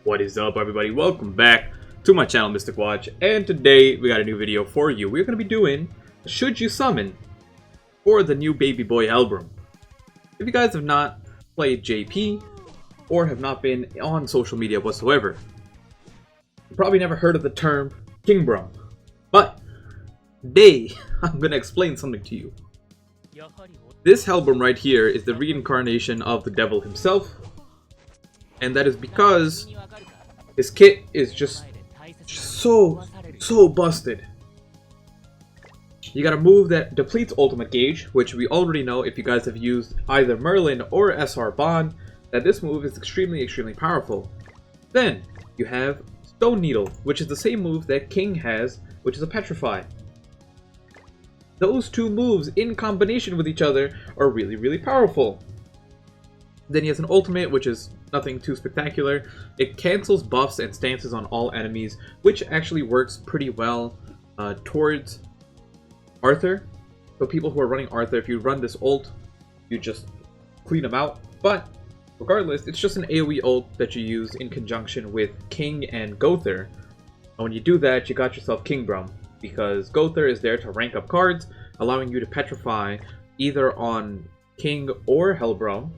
What is up, everybody? Welcome back to my channel, Mystic Watch, and today we got a new video for you. We're going to be doing Should You Summon for the new baby boy Helbram. If you guys have not played JP or have not been on social media whatsoever, you probably never heard of the term Kingbram. But today I'm going to explain something to you. This Helbram right here is the reincarnation of the devil himself, and that is because his kit is just so busted. You got a move that depletes ultimate gauge, which we already know if you guys have used either Merlin or SR Bond, that this move is extremely powerful. Then you have Stone Needle, which is the same move that King has, which is a Petrify. Those two moves in combination with each other are really powerful. Then he has an ultimate, which is nothing too spectacular. It cancels buffs and stances on all enemies, which actually works pretty well towards Arthur. So people who are running Arthur, if you run this ult, you just clean them out. But regardless, it's just an AoE ult that you use in conjunction with King and Gowther. And when you do that, you got yourself Kingbram, because Gowther is there to rank up cards, allowing you to petrify either on King or Helbram.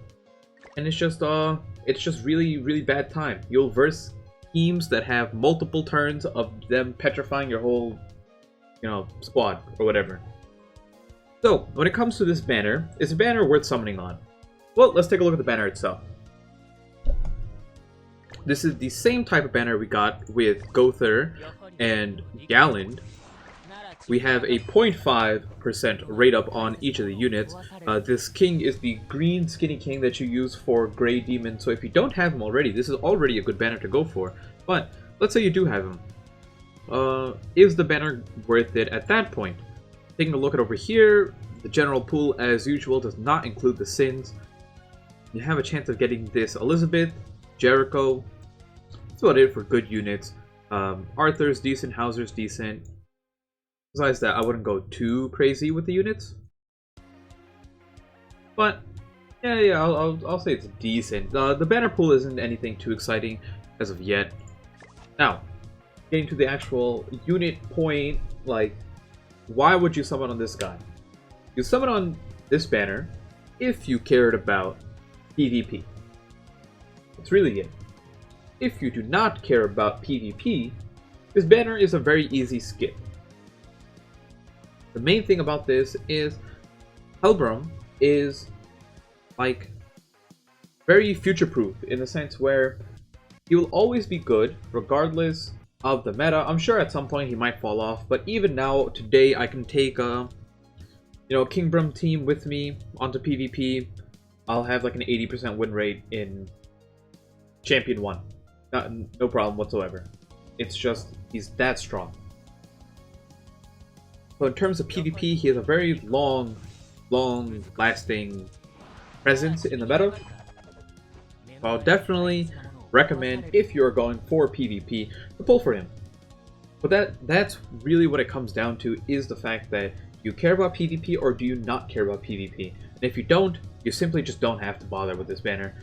And it's just really bad time. You'll verse teams that have multiple turns of them petrifying your whole, squad or whatever. So when it comes to this banner, is a banner worth summoning on? Well, let's take a look at the banner itself. This is the same type of banner we got with Gowther and Galland. We have a 0.5% rate up on each of the units. This king is the green skinny king that you use for Grey Demon, so if you don't have him already, this is already a good banner to go for. But let's say you do have him. Is the banner worth it at that point? Taking a look at over here, the general pool as usual does not include the sins. You have a chance of getting this Elizabeth, Jericho. That's about it for good units. Arthur's decent, Hauser's decent. Besides that, I wouldn't go too crazy with the units. But yeah, I'll say it's decent. The banner pool isn't anything too exciting as of yet. Now, getting to the actual unit point, like, why would you summon on this guy? You summon on this banner if you cared about PvP. That's really it. If you do not care about PvP, this banner is a very easy skip. The main thing about this is Helbram is like very future-proof in the sense where he will always be good regardless of the meta. I'm sure at some point he might fall off, but even now today I can take a Kingbram team with me onto PvP. I'll have like an 80% win rate in Champion 1. No problem whatsoever. It's just he's that strong. So in terms of PvP, he has a very long-lasting presence in the meta. So I'll definitely recommend, if you're going for PvP, to pull for him. But that's really what it comes down to, is the fact that you care about PvP or do you not care about PvP. And if you don't, you simply just don't have to bother with this banner.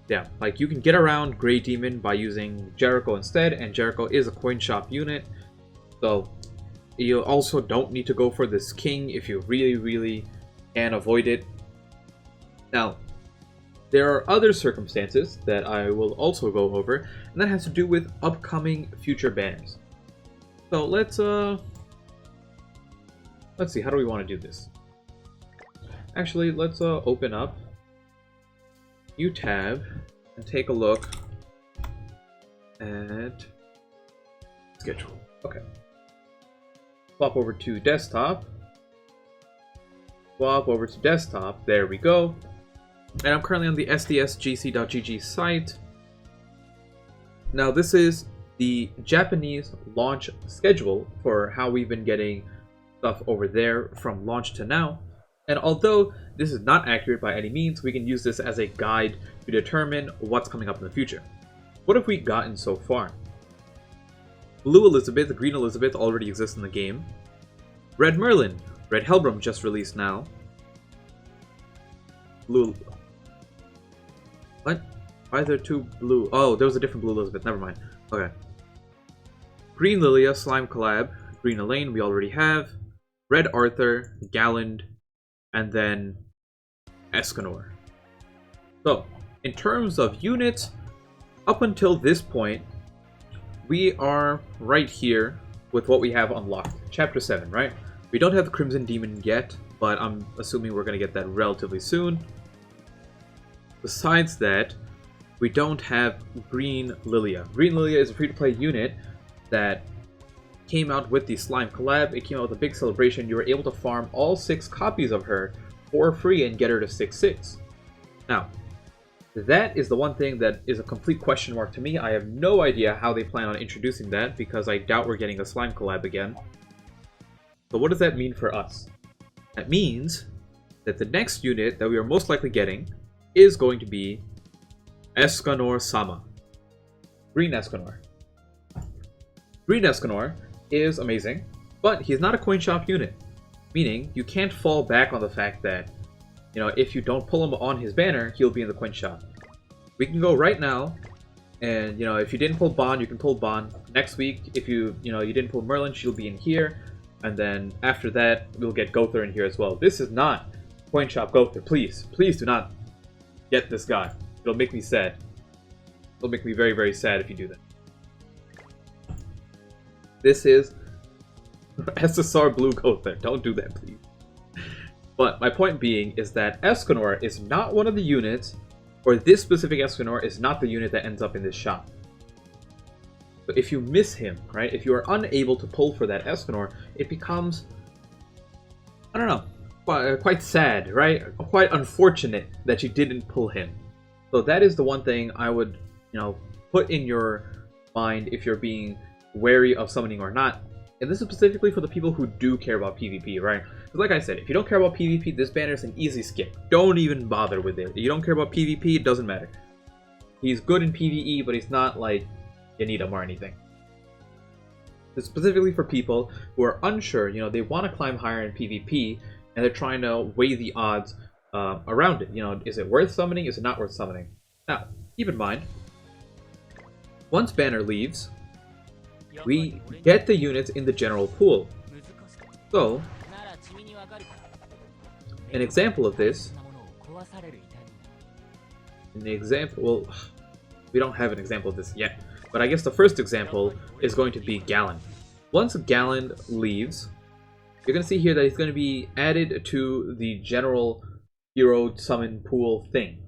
Yeah, like you can get around Grey Demon by using Jericho instead, and Jericho is a coin shop unit. So you also don't need to go for this king if you really can avoid it. Now, there are other circumstances that I will also go over, and that has to do with upcoming future banners. So let's see, how do we want to do this? Actually, let's open up new tab and take a look at schedule. Okay. Swap over to desktop. Swap over to desktop. There we go. And I'm currently on the sdsgc.gg site. Now this is the Japanese launch schedule for how we've been getting stuff over there from launch to now. And although this is not accurate by any means, we can use this as a guide to determine what's coming up in the future. What have we gotten so far? Blue Elizabeth, the Green Elizabeth already exists in the game. Red Merlin, Red Helbram just released now. Blue... What? Why are there two blue? Oh, there was a different blue Elizabeth. Never mind. Okay. Green Lilia, Slime Collab. Green Elaine, we already have. Red Arthur, Galland, and then Escanor. So, in terms of units, up until this point, we are right here with what we have unlocked. Chapter 7, right? We don't have the Crimson Demon yet, but I'm assuming we're going to get that relatively soon. Besides that, we don't have Green Lilia. Green Lilia is a free-to-play unit that came out with the Slime collab. It came out with a big celebration. You were able to farm all 6 copies of her for free and get her to 6/6. Now, that is the one thing that is a complete question mark to me. I have no idea how they plan on introducing that because I doubt we're getting a Slime collab again. So what does that mean for us? That means that the next unit that we are most likely getting is going to be Escanor-sama. Green Escanor. Green Escanor is amazing, but he's not a coin shop unit. Meaning, you can't fall back on the fact that, you know, if you don't pull him on his banner, he'll be in the coin shop. We can go right now, and, you know, if you didn't pull Bond, you can pull Bond. Next week, if you didn't pull Merlin, she'll be in here. And then after that, we'll get Gother in here as well. This is not coin shop Gother. Please, please do not get this guy. It'll make me sad. It'll make me very, very sad if you do that. This is SSR Blue Gother. Don't do that, please. But my point being is that Escanor is not one of the units, or this specific Escanor is not the unit that ends up in this shop. But if you miss him, right, if you are unable to pull for that Escanor, it becomes, I don't know, quite sad, right? Quite unfortunate that you didn't pull him. So that is the one thing I would, you know, put in your mind if you're being wary of summoning or not. And this is specifically for the people who do care about PvP, right? Because like I said, if you don't care about PvP, this banner is an easy skip. Don't even bother with it. If you don't care about PvP, it doesn't matter. He's good in PvE, but he's not like you need him or anything. It's specifically for people who are unsure, you know, they want to climb higher in PvP, and they're trying to weigh the odds around it. You know, is it worth summoning? Is it not worth summoning? Now, keep in mind, once banner leaves, we get the units in the general pool. So, an example of this, well, we don't have an example of this yet, but I guess the first example is going to be Galland. Once Galland leaves, you're going to see here that he's going to be added to the general hero summon pool thing.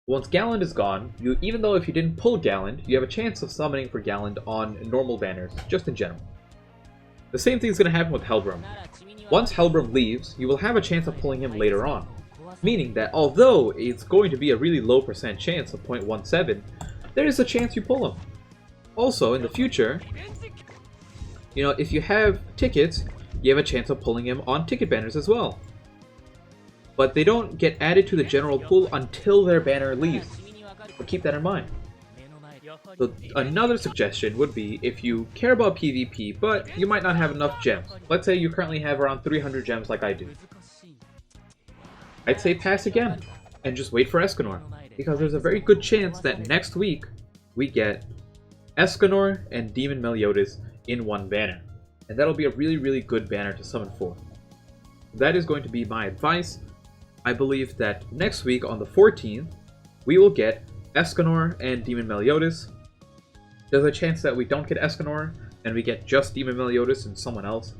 Once Galland is gone, even though if you didn't pull Galland, you have a chance of summoning for Galland on normal banners, just in general. The same thing is going to happen with Helbram. Once Helbram leaves, you will have a chance of pulling him later on. Meaning that although it's going to be a really low % chance of 0.17, there is a chance you pull him. Also, in the future, you know, if you have tickets, you have a chance of pulling him on ticket banners as well. But they don't get added to the general pool until their banner leaves. So keep that in mind. So another suggestion would be if you care about PvP, but you might not have enough gems. Let's say you currently have around 300 gems like I do. I'd say pass again, and just wait for Escanor. Because there's a very good chance that next week, we get Escanor and Demon Meliodas in one banner. And that'll be a really, really good banner to summon for. That is going to be my advice. I believe that next week, on the 14th, we will get Escanor and Demon Meliodas. There's a chance that we don't get Escanor, and we get just Demon Meliodas and someone else.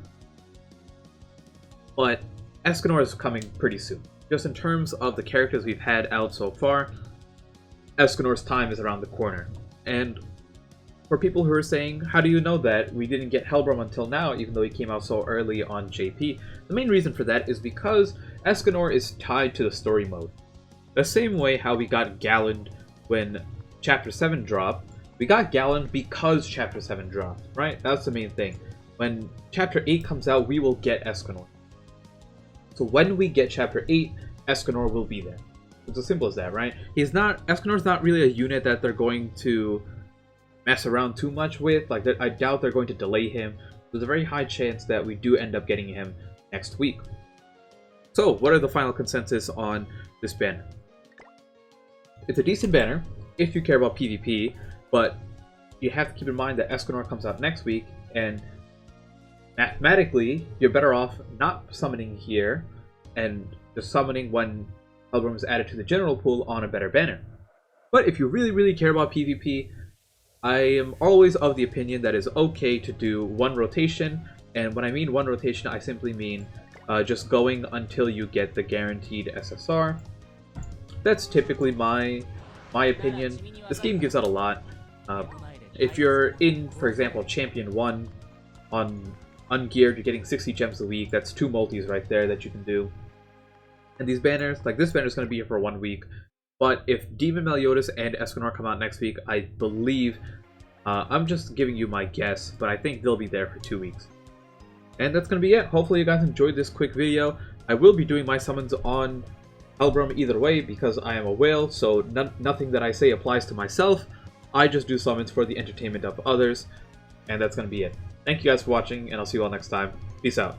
But Escanor is coming pretty soon. Just in terms of the characters we've had out so far, Escanor's time is around the corner. And for people who are saying, how do you know that we didn't get Helbram until now, even though he came out so early on JP? The main reason for that is because Escanor is tied to the story mode. The same way how we got Galland when Chapter 7 dropped, we got Galland because Chapter 7 dropped, right? That's the main thing. When Chapter 8 comes out, we will get Escanor. So when we get Chapter 8, Escanor will be there. It's as simple as that, right? Escanor's not really a unit that they're going to mess around too much with. Like, I doubt they're going to delay him. There's a very high chance that we do end up getting him next week. So, what are the final consensus on this banner? It's a decent banner. if you care about PvP, but you have to keep in mind that Escanor comes out next week, and mathematically, you're better off not summoning here, and just summoning when Helbram is added to the general pool on a better banner. But if you really, really care about PvP, I am always of the opinion that it's okay to do one rotation, and when I mean one rotation, I simply mean just going until you get the guaranteed SSR. That's typically my opinion. This game gives out a lot. If you're in, for example, Champion 1 on ungeared, you're getting 60 gems a week. That's 2 multis right there that you can do. And these banners, like this banner is going to be here for 1 week. But if Demon Meliodas and Escanor come out next week, I believe, I'm just giving you my guess, but I think they'll be there for 2 weeks. And that's going to be it. Hopefully you guys enjoyed this quick video. I will be doing my summons on Helbram either way because I am a whale, so nothing that I say applies to myself. I just do summons for the entertainment of others, and that's going to be it. Thank you guys for watching, and I'll see you all next time. Peace out.